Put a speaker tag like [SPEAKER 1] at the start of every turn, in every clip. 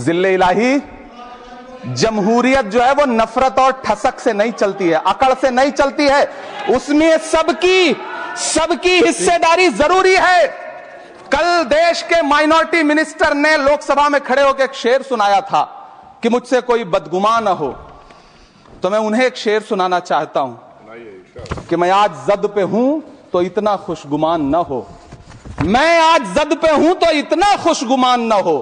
[SPEAKER 1] जिल्ले इलाही, जमहूरियत जो है वो नफरत और ठसक से नहीं चलती है, अकड़ से नहीं चलती है, उसमें सबकी हिस्सेदारी जरूरी है। कल देश के माइनॉरिटी मिनिस्टर ने लोकसभा में खड़े होकर एक शेर सुनाया था कि मुझसे कोई बदगुमान न हो, तो मैं उन्हें एक शेर सुनाना चाहता हूं कि मैं आज जद पे हूं तो इतना खुशगुमान न हो, मैं आज जद पे हूं तो इतना खुशगुमान न हो,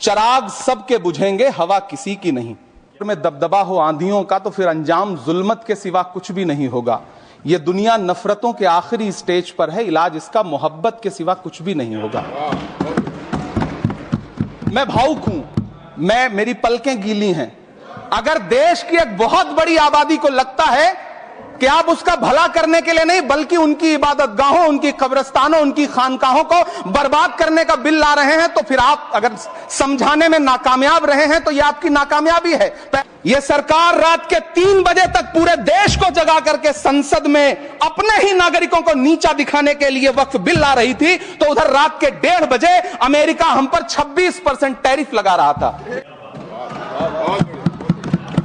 [SPEAKER 1] चराग सबके बुझेंगे हवा किसी की नहीं। में दबदबा हो आंधियों का तो फिर अंजाम जुल्मत के सिवा कुछ भी नहीं होगा। यह दुनिया नफरतों के आखिरी स्टेज पर है, इलाज इसका मोहब्बत के सिवा कुछ भी नहीं होगा। मैं भावुक हूं, मेरी पलकें गीली हैं। अगर देश की एक बहुत बड़ी आबादी को लगता है कि आप उसका भला करने के लिए नहीं बल्कि उनकी इबादतगाहों, उनकी कब्रिस्तानों, उनकी खानकाहों को बर्बाद करने का बिल ला रहे हैं, तो फिर आप अगर समझाने में नाकामयाब रहे हैं तो यह आपकी नाकामयाबी है। यह सरकार रात के 3 बजे तक पूरे देश को जगा करके संसद में अपने ही नागरिकों को नीचा दिखाने के लिए वक्फ बिल ला रही थी, तो उधर रात के 1:30 बजे अमेरिका हम पर 26% टैरिफ लगा रहा था।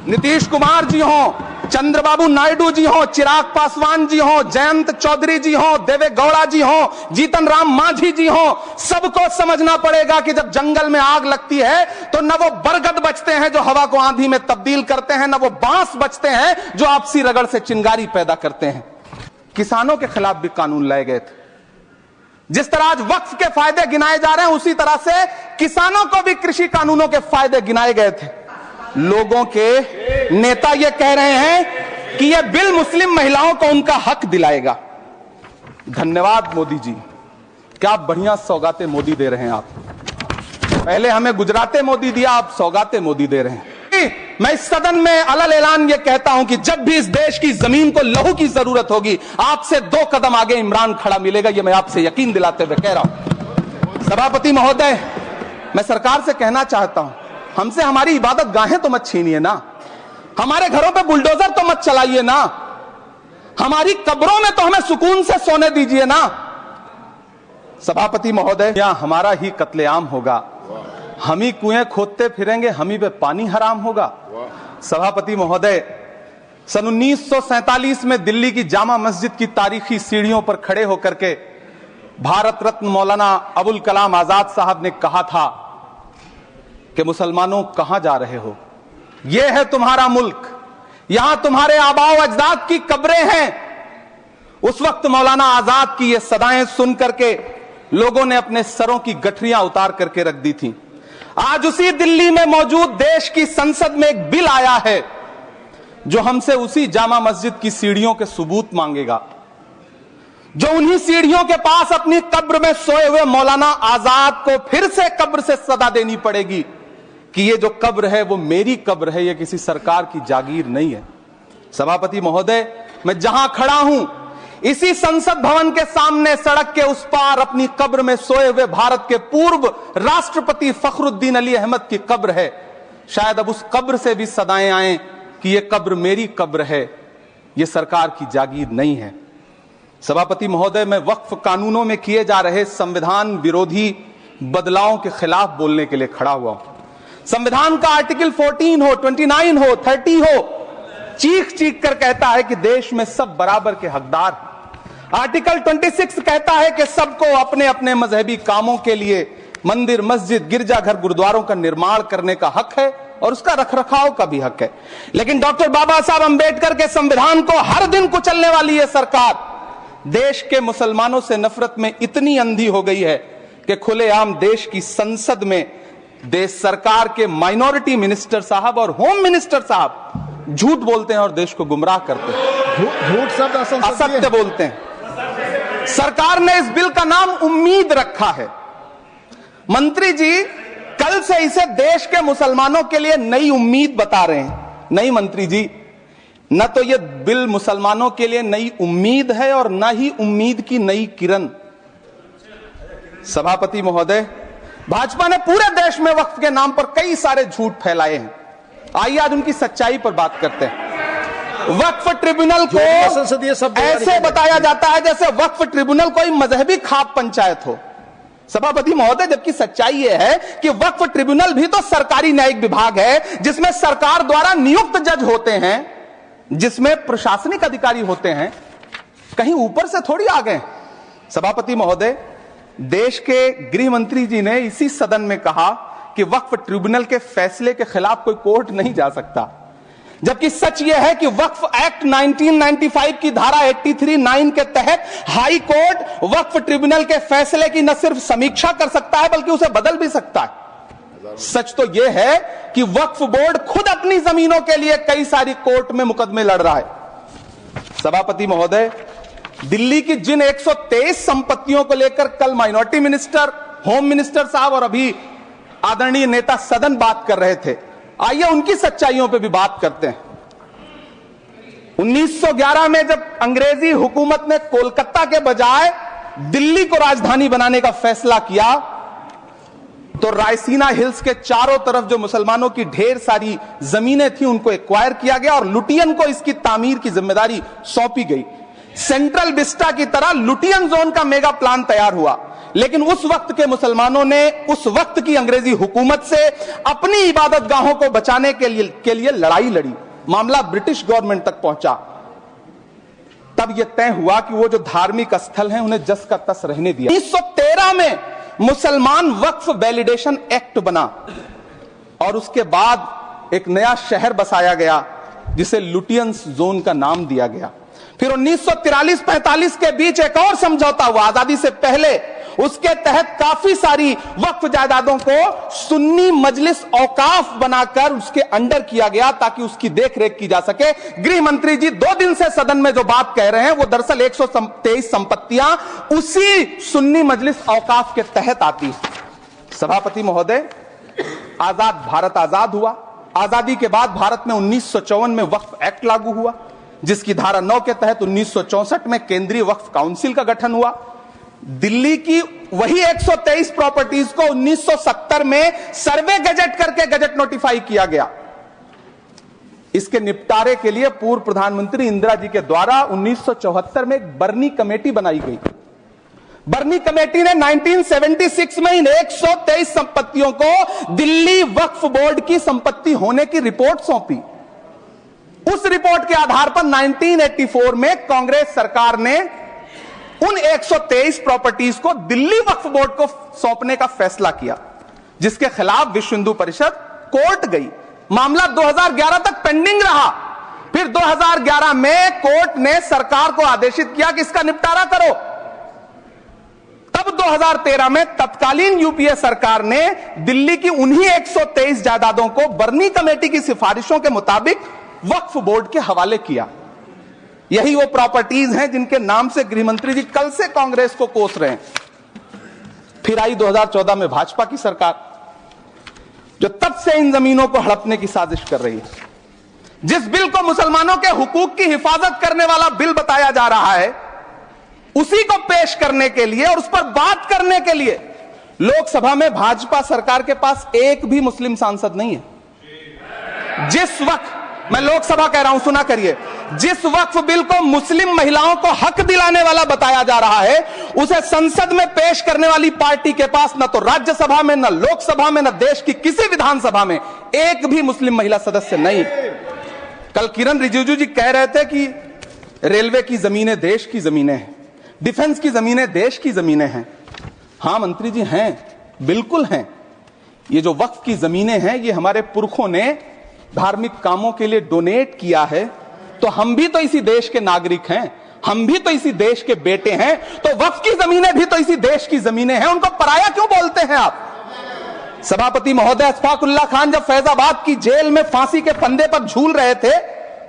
[SPEAKER 1] नीतीश कुमार जी हो, चंद्रबाबू नायडू जी हो, चिराग पासवान जी हो, जयंत चौधरी जी हो, देवे गौड़ा जी हो, जीतन राम मांझी जी हो, सबको समझना पड़ेगा कि जब जंगल में आग लगती है तो न वो बरगद बचते हैं जो हवा को आंधी में तब्दील करते हैं, न वो बांस बचते हैं जो आपसी रगड़ से चिंगारी पैदा करते हैं। किसानों के खिलाफ भी कानून लाए गए थे। जिस तरह आज वक्फ के फायदे गिनाए जा रहे हैं, उसी तरह से किसानों को भी कृषि कानूनों के फायदे गिनाए गए थे। लोगों के नेता यह कह रहे हैं कि यह बिल मुस्लिम महिलाओं को उनका हक दिलाएगा। धन्यवाद मोदी जी, क्या बढ़िया सौगातें मोदी दे रहे हैं आप। पहले हमें गुजराते मोदी दिया, आप सौगातें मोदी दे रहे हैं। मैं इस सदन में अलल ऐलान यह कहता हूं कि जब भी इस देश की जमीन को लहू की जरूरत होगी, आपसे 2 कदम आगे इमरान खड़ा मिलेगा, यह मैं आपसे यकीन दिलाते हुए कह रहा हूं। सभापति महोदय, मैं सरकार से कहना चाहता हूं, हमसे हमारी इबादत गाहें तो मत छीनिए ना, हमारे घरों पे बुलडोजर तो मत चलाइए ना, हमारी कब्रों में तो हमें सुकून से सोने दीजिए ना। सभापति महोदय, यहां हमारा ही कत्लेआम होगा, हम ही कुएं खोदते फिरेंगे, हम ही पे पानी हराम होगा। सभापति महोदय, सन 1947 में दिल्ली की जामा मस्जिद की तारीखी सीढ़ियों पर खड़े होकर के भारत रत्न मौलाना अबुल कलाम आजाद साहब ने कहा था कि मुसलमानों कहां जा रहे हो, यह है तुम्हारा मुल्क, यहां तुम्हारे आबाओ अजदाद की कब्रें हैं। उस वक्त मौलाना आजाद की ये सदाएं सुन करके लोगों ने अपने सरों की गठरियां उतार करके रख दी थी। आज उसी दिल्ली में मौजूद देश की संसद में एक बिल आया है जो हमसे उसी जामा मस्जिद की सीढ़ियों के सबूत मांगेगा, जो उन्हीं सीढ़ियों के पास अपनी कब्र में सोए हुए मौलाना आजाद को फिर से कब्र से सदा देनी पड़ेगी कि ये जो कब्र है वो मेरी कब्र है, ये किसी सरकार की जागीर नहीं है। सभापति महोदय, मैं जहां खड़ा हूं इसी संसद भवन के सामने सड़क के उस पार अपनी कब्र में सोए हुए भारत के पूर्व राष्ट्रपति फखरुद्दीन अली अहमद की कब्र है। शायद अब उस कब्र से भी सदाएं आए कि ये कब्र मेरी कब्र है, ये सरकार की जागीर नहीं है। सभापति महोदय, मैं वक्फ कानूनों में किए जा रहे संविधान विरोधी बदलावों के खिलाफ बोलने के लिए खड़ा हुआ हूं। संविधान का आर्टिकल 14 हो, 29 हो, 30 हो, चीख चीख कर कहता है कि देश में सब बराबर के हकदार। आर्टिकल 26 कहता है कि सबको अपने अपने मजहबी कामों के लिए मंदिर, मस्जिद, गिरजाघर, गुरुद्वारों का निर्माण करने का हक है और उसका रखरखाव का भी हक है। लेकिन डॉक्टर बाबा साहब अंबेडकर के संविधान को हर दिन कुचलने वाली यह सरकार देश के मुसलमानों से नफरत में इतनी अंधी हो गई है कि खुलेआम देश की संसद में देश सरकार के माइनॉरिटी मिनिस्टर साहब और होम मिनिस्टर साहब झूठ बोलते हैं और देश को गुमराह करते हैं,
[SPEAKER 2] झूठ शब्द
[SPEAKER 1] असत्य बोलते हैं। सरकार ने इस बिल का नाम उम्मीद रखा है। मंत्री जी कल से इसे देश के मुसलमानों के लिए नई उम्मीद बता रहे हैं। नहीं मंत्री जी, न तो यह बिल मुसलमानों के लिए नई उम्मीद है और न ही उम्मीद की नई किरण। सभापति महोदय, भाजपा ने पूरे देश में वक्फ के नाम पर कई सारे झूठ फैलाए हैं। आइए आज उनकी सच्चाई पर बात करते हैं। वक्फ ट्रिब्यूनल को ऐसे बताया जाता है जैसे वक्फ ट्रिब्यूनल कोई मजहबी खाप पंचायत हो। सभापति महोदय, जबकि सच्चाई यह है कि वक्फ ट्रिब्यूनल भी तो सरकारी न्यायिक विभाग है, जिसमें सरकार द्वारा नियुक्त जज होते हैं, जिसमें प्रशासनिक अधिकारी होते हैं, कहीं ऊपर से थोड़ी आ गए। सभापति महोदय, देश के गृह मंत्री जी ने इसी सदन में कहा कि वक्फ ट्रिब्यूनल के फैसले के खिलाफ कोई कोर्ट नहीं जा सकता, जबकि सच यह है कि वक्फ एक्ट 1995 की धारा 83(9) के तहत हाई कोर्ट वक्फ ट्रिब्यूनल के फैसले की न सिर्फ समीक्षा कर सकता है बल्कि उसे बदल भी सकता है। सच तो यह है कि वक्फ बोर्ड खुद अपनी जमीनों के लिए कई सारी कोर्ट में मुकदमे लड़ रहा है। सभापति महोदय, दिल्ली की जिन 123 संपत्तियों को लेकर कल माइनॉरिटी मिनिस्टर, होम मिनिस्टर साहब और अभी आदरणीय नेता सदन बात कर रहे थे, आइए उनकी सच्चाइयों पे भी बात करते हैं। 1911 में जब अंग्रेजी हुकूमत ने कोलकाता के बजाय दिल्ली को राजधानी बनाने का फैसला किया, तो रायसीना हिल्स के चारों तरफ जो मुसलमानों की ढेर सारी जमीनें थी उनको एक्वायर किया गया और लुटियन को इसकी तामीर की जिम्मेदारी सौंपी गई। सेंट्रल विस्टा की तरह लुटियन जोन का मेगा प्लान तैयार हुआ, लेकिन उस वक्त के मुसलमानों ने उस वक्त की अंग्रेजी हुकूमत से अपनी इबादत गाहों को बचाने के लिए लड़ाई लड़ी। मामला ब्रिटिश गवर्नमेंट तक पहुंचा। तब यह तय हुआ कि वो जो धार्मिक स्थल हैं उन्हें जस का तस रहने दिया। 1913 में मुसलमान वक्फ वैलिडेशन एक्ट बना और उसके बाद एक नया शहर बसाया गया जिसे लुटियंस जोन का नाम दिया गया। फिर 1943-45 के बीच एक और समझौता हुआ आजादी से पहले, उसके तहत काफी सारी वक्फ जायदादों को सुन्नी मजलिस औकाफ बनाकर उसके अंडर किया गया ताकि उसकी देखरेख की जा सके। गृह मंत्री जी 2 दिन से सदन में जो बात कह रहे हैं वो दरअसल 123 संपत्तियां उसी सुन्नी मजलिस औकाफ के तहत आती। सभापति महोदय, आजाद भारत आजाद हुआ। आजादी के बाद भारत में 1954 में वक्फ एक्ट लागू हुआ, जिसकी धारा 9 के तहत 1964 में केंद्रीय वक्फ काउंसिल का गठन हुआ। दिल्ली की वही 123 प्रॉपर्टीज को 1970 में सर्वे गजट करके गजट नोटिफाई किया गया। इसके निपटारे के लिए पूर्व प्रधानमंत्री इंदिरा जी के द्वारा 1974 में एक बर्नी कमेटी बनाई गई। बर्नी कमेटी ने 1976 में इन 123 संपत्तियों को दिल्ली वक्फ बोर्ड की संपत्ति होने की रिपोर्ट सौंपी। उस रिपोर्ट के आधार पर 1984 में कांग्रेस सरकार ने उन 123 प्रॉपर्टीज को दिल्ली वक्फ बोर्ड को सौंपने का फैसला किया, जिसके खिलाफ विश्व हिंदू परिषद कोर्ट गई। मामला 2011 तक पेंडिंग रहा। फिर 2011 में कोर्ट ने सरकार को आदेशित किया कि इसका निपटारा करो। तब 2013 में तत्कालीन यूपीए सरकार ने दिल्ली की उन्हीं 123 जायदादों को बर्नी कमेटी की सिफारिशों के मुताबिक वक्फ बोर्ड के हवाले किया। यही वो प्रॉपर्टीज हैं जिनके नाम से गृहमंत्री जी कल से कांग्रेस को कोस रहे हैं। फिर आई 2014 में भाजपा की सरकार, जो तब से इन जमीनों को हड़पने की साजिश कर रही है। जिस बिल को मुसलमानों के हुकूक की हिफाजत करने वाला बिल बताया जा रहा है, उसी को पेश करने के लिए और उस पर बात करने के लिए लोकसभा में भाजपा सरकार के पास एक भी मुस्लिम सांसद नहीं है। जिस वक्त, मैं लोकसभा कह रहा हूं, सुना करिए, जिस वक्फ बिल को मुस्लिम महिलाओं को हक दिलाने वाला बताया जा रहा है, उसे संसद में पेश करने वाली पार्टी के पास न तो राज्यसभा में, न लोकसभा में, न देश की किसी विधानसभा में एक भी मुस्लिम महिला सदस्य नहीं। कल किरण रिजिजू जी कह रहे थे कि रेलवे की जमीनें देश की जमीनें हैं, डिफेंस की जमीनें देश की जमीनें हैं। हां मंत्री जी, हैं, बिल्कुल हैं। ये जो वक्फ की जमीनें हैं, ये हमारे पुरखों ने धार्मिक कामों के लिए डोनेट किया है, तो हम भी तो इसी देश के नागरिक हैं, हम भी तो इसी देश के बेटे हैं, तो वक्फ की जमीनें भी तो इसी देश की जमीनें हैं। उनको पराया क्यों बोलते हैं आप? सभापति महोदय, अशफाकुल्लाह खान जब फैजाबाद की जेल में फांसी के फंदे पर झूल रहे थे,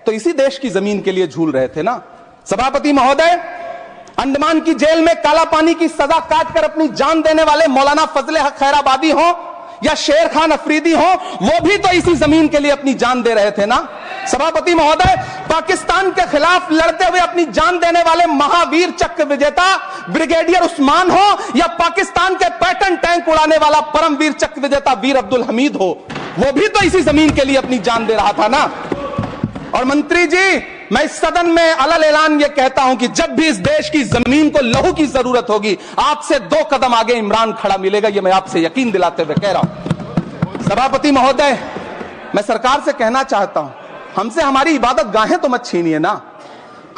[SPEAKER 1] तो इसी देश की जमीन के लिए झूल रहे थे ना। सभापति महोदय, अंडमान की जेल में काला पानी की सजा काटकर अपनी जान देने वाले मौलाना फजले हक खैराबादी हो या शेर खान अफरीदी हो, वो भी तो इसी जमीन के लिए अपनी जान दे रहे थे ना। सभापति महोदय, पाकिस्तान के खिलाफ लड़ते हुए अपनी जान देने वाले महावीर चक्र विजेता ब्रिगेडियर उस्मान हो या पाकिस्तान के पैटर्न टैंक उड़ाने वाला परमवीर चक्र विजेता वीर अब्दुल हमीद हो, वो भी तो इसी जमीन के लिए अपनी जान दे रहा था ना। और मंत्री जी, मैं इस सदन में अलल ऐलान ये कहता हूं कि जब भी इस देश की जमीन को लहू की जरूरत होगी, आपसे 2 कदम आगे इमरान खड़ा मिलेगा। ये मैं आपसे यकीन दिलाते हुए कह रहा हूं। सभापति महोदय, मैं सरकार से कहना चाहता हूं, हमसे हमारी इबादत गाहें तो मत छीनिए ना,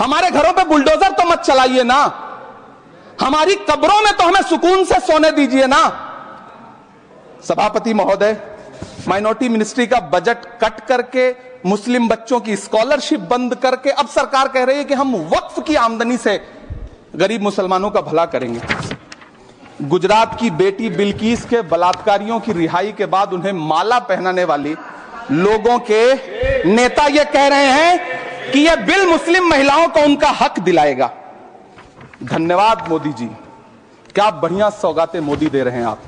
[SPEAKER 1] हमारे घरों पे बुलडोजर तो मत चलाइए ना, हमारी कब्रों में तो हमें सुकून से सोने दीजिए ना। सभापति महोदय, माइनॉरिटी मिनिस्ट्री का बजट कट करके, मुस्लिम बच्चों की स्कॉलरशिप बंद करके अब सरकार कह रही है कि हम वक्फ की आमदनी से गरीब मुसलमानों का भला करेंगे। गुजरात की बेटी बिल्किस के बलात्कारियों की रिहाई के बाद उन्हें माला पहनाने वाली लोगों के नेता यह कह रहे हैं कि यह बिल मुस्लिम महिलाओं को उनका हक दिलाएगा। धन्यवाद मोदी जी, क्या बढ़िया सौगातें मोदी दे रहे हैं आप।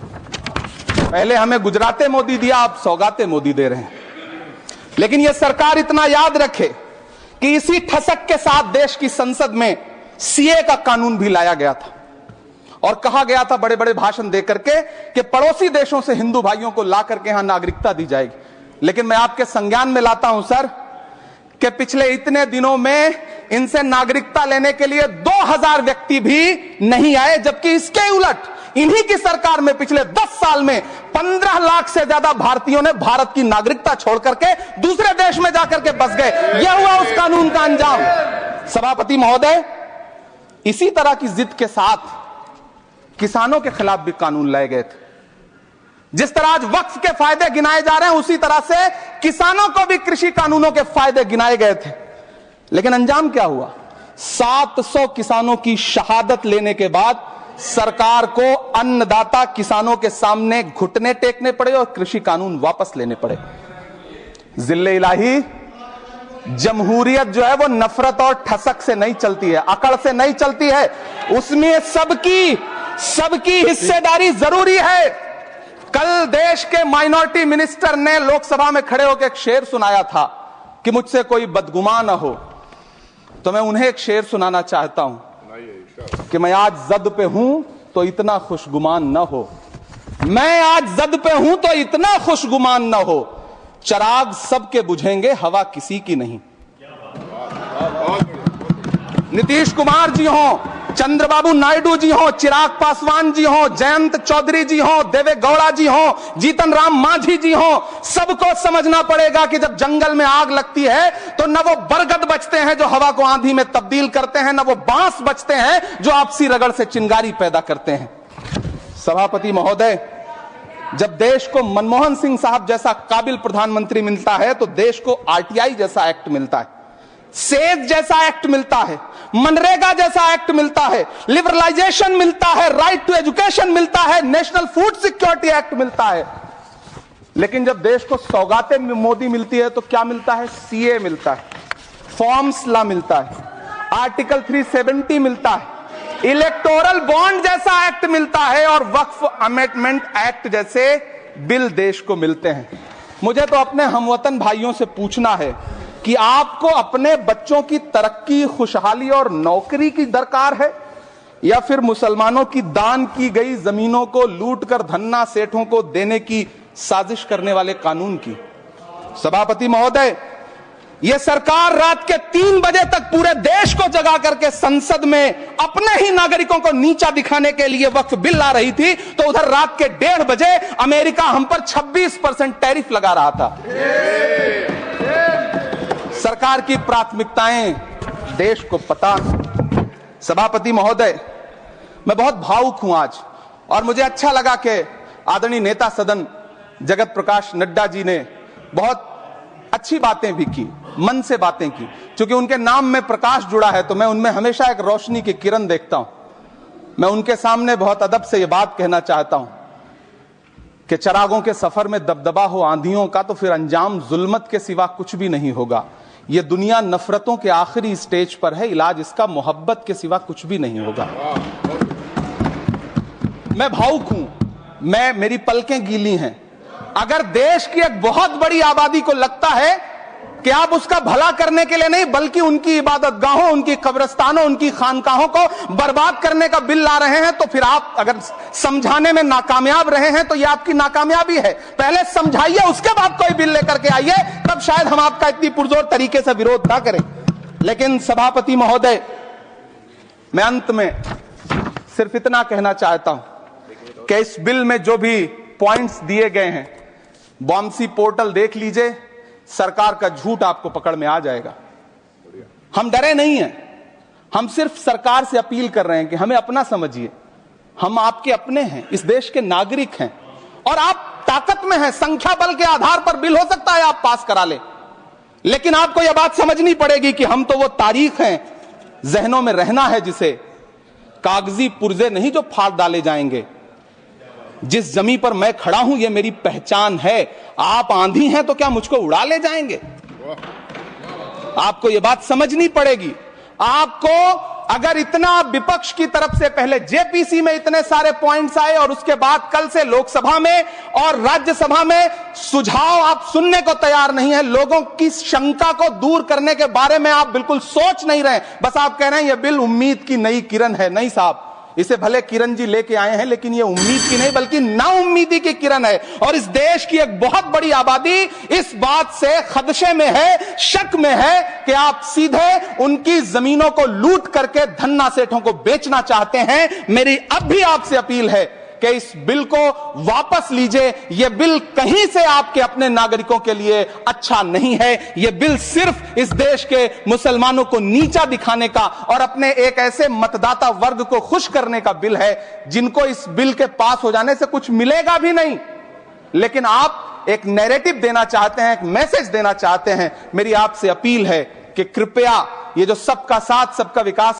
[SPEAKER 1] पहले हमें गुजराते मोदी दिया, आप सौगातें मोदी दे रहे हैं। लेकिन यह सरकार इतना याद रखे कि इसी ठसक के साथ देश की संसद में सीए का कानून भी लाया गया था और कहा गया था बड़े बड़े भाषण देकर के कि पड़ोसी देशों से हिंदू भाइयों को ला करके यहां नागरिकता दी जाएगी। लेकिन मैं आपके संज्ञान में लाता हूं सर कि पिछले इतने दिनों में इनसे नागरिकता लेने के लिए 2000 व्यक्ति भी नहीं आए, जबकि इसके उलट इन्हीं की सरकार में पिछले 10 साल में 15 लाख से ज्यादा भारतीयों ने भारत की नागरिकता छोड़ करके दूसरे देश में जाकर के बस गए। यह हुआ उस कानून का अंजाम। सभापति महोदय, इसी तरह की जिद के साथ किसानों के खिलाफ भी कानून लाए गए थे। जिस तरह आज वक्फ के फायदे गिनाए जा रहे हैं, उसी तरह से किसानों को भी कृषि कानूनों के फायदे गिनाए गए थे। लेकिन अंजाम क्या हुआ? 700 किसानों की शहादत लेने के बाद सरकार को अन्नदाता किसानों के सामने घुटने टेकने पड़े और कृषि कानून वापस लेने पड़े। जिल्ले इलाही, जमहूरियत जो है वो नफरत और ठसक से नहीं चलती है, अकड़ से नहीं चलती है, उसमें सबकी हिस्सेदारी जरूरी है। कल देश के माइनॉरिटी मिनिस्टर ने लोकसभा में खड़े होकर एक शेर सुनाया था कि मुझसे कोई बदगुमान न हो, तो मैं उन्हें एक शेर सुनाना चाहता हूं कि मैं आज जद पे हूं तो इतना खुशगुमान न हो, मैं आज जद पे हूं तो इतना खुशगुमान न हो, चराग सबके बुझेंगे हवा किसी की नहीं। नीतीश कुमार जी हो, चंद्रबाबू नायडू जी हो, चिराग पासवान जी हो, जयंत चौधरी जी हो, देवे गौड़ा जी हो, जीतन राम मांझी जी हो, सबको समझना पड़ेगा कि जब जंगल में आग लगती है तो न वो बरगद बचते हैं जो हवा को आंधी में तब्दील करते हैं, न वो बांस बचते हैं जो आपसी रगड़ से चिंगारी पैदा करते हैं। सभापति महोदय, जब देश को मनमोहन सिंह साहब जैसा काबिल प्रधानमंत्री मिलता है तो देश को आरटीआई जैसा एक्ट मिलता है, सेज जैसा एक्ट मिलता है, मनरेगा जैसा एक्ट मिलता है, लिबरलाइजेशन मिलता है, राइट टू एजुकेशन मिलता है, नेशनल फूड सिक्योरिटी एक्ट मिलता है। लेकिन जब देश को सौगातें मोदी मिलती है तो क्या मिलता है? सीए मिलता है, फॉर्म्स लॉ मिलता है, आर्टिकल 370 मिलता है, इलेक्टोरल बॉन्ड जैसा एक्ट मिलता है और वक्फ अमेंडमेंट एक्ट जैसे बिल देश को मिलते हैं। मुझे तो अपने हमवतन भाइयों से पूछना है कि आपको अपने बच्चों की तरक्की, खुशहाली और नौकरी की दरकार है या फिर मुसलमानों की दान की गई जमीनों को लूट कर धन्ना सेठों को देने की साजिश करने वाले कानून की? सभापति महोदय, यह सरकार रात के 3 बजे तक पूरे देश को जगा करके संसद में अपने ही नागरिकों को नीचा दिखाने के लिए वक्फ बिल ला रही थी, तो उधर रात के 1:30 बजे अमेरिका हम पर 26% टैरिफ लगा रहा था। सरकार की प्राथमिकताएं देश को पता। सभापति महोदय, मैं बहुत भावुक हूं आज और मुझे अच्छा लगा कि आदरणीय नेता सदन जगत प्रकाश नड्डा जी ने बहुत अच्छी बातें भी की, मन से बातें की। क्योंकि उनके नाम में प्रकाश जुड़ा है तो मैं उनमें हमेशा एक रोशनी की किरण देखता हूं। मैं उनके सामने बहुत अदब से यह बात कहना चाहता हूं कि चरागों के सफर में दबदबा हो आंधियों का तो फिर अंजाम जुल्मत के सिवा कुछ भी नहीं होगा। यह दुनिया नफरतों के आखिरी स्टेज पर है, इलाज इसका मोहब्बत के सिवा कुछ भी नहीं होगा। मैं भावुक हूं, मेरी पलकें गीली हैं। अगर देश की एक बहुत बड़ी आबादी को लगता है कि आप उसका भला करने के लिए नहीं बल्कि उनकी इबादतगाहों, उनकी कब्रिस्तानों, उनकी खानकाहों को बर्बाद करने का बिल ला रहे हैं, तो फिर आप अगर समझाने में नाकामयाब रहे हैं तो यह आपकी नाकामयाबी है। पहले समझाइए, उसके बाद कोई बिल लेकर के आइए, तब शायद हम आपका इतनी पुरजोर तरीके से विरोध ना करें। लेकिन सभापति महोदय, मैं अंत में सिर्फ इतना कहना चाहता हूं कि इस बिल में जो भी पॉइंट्स दिए गए हैं, वामसी पोर्टल देख लीजिए, सरकार का झूठ आपको पकड़ में आ जाएगा। हम डरे नहीं हैं, हम सिर्फ सरकार से अपील कर रहे हैं कि हमें अपना समझिए। हम आपके अपने हैं, इस देश के नागरिक हैं, और आप ताकत में हैं। संख्या बल के आधार पर बिल हो सकता है आप पास करा ले, लेकिन आपको यह बात समझनी पड़ेगी कि हम तो वो तारीख हैं, जहनों में रहना है जिसे, कागजी पुर्जे नहीं जो फाड़ डाले जाएंगे। जिस जमीन पर मैं खड़ा हूं ये मेरी पहचान है। आप आंधी हैं तो क्या मुझको उड़ा ले जाएंगे? आपको यह बात समझनी पड़ेगी। आपको अगर इतना विपक्ष की तरफ से पहले जेपीसी में इतने सारे पॉइंट्स आए और उसके बाद कल से लोकसभा में और राज्यसभा में सुझाव आप सुनने को तैयार नहीं है, लोगों की शंका को दूर करने के बारे में आप बिल्कुल सोच नहीं रहे, बस आप कह रहे हैं यह बिल उम्मीद की नई किरण है। नहीं साहब, इसे भले किरण जी लेके आए हैं, लेकिन ये उम्मीद की नहीं बल्कि नाउम्मीदी की किरण है। और इस देश की एक बहुत बड़ी आबादी इस बात से खदशे में है, शक में है कि आप सीधे उनकी जमीनों को लूट करके धन्ना सेठों को बेचना चाहते हैं। मेरी अब भी आपसे अपील है कि इस बिल को वापस लीजिए। यह बिल कहीं से आपके अपने नागरिकों के लिए अच्छा नहीं है। यह बिल सिर्फ इस देश के मुसलमानों को नीचा दिखाने का और अपने एक ऐसे मतदाता वर्ग को खुश करने का बिल है जिनको इस बिल के पास हो जाने से कुछ मिलेगा भी नहीं, लेकिन आप एक नैरेटिव देना चाहते हैं, एक मैसेज देना चाहते हैं। मेरी आपसे अपील है कि कृपया ये जो सबका साथ सबका विकास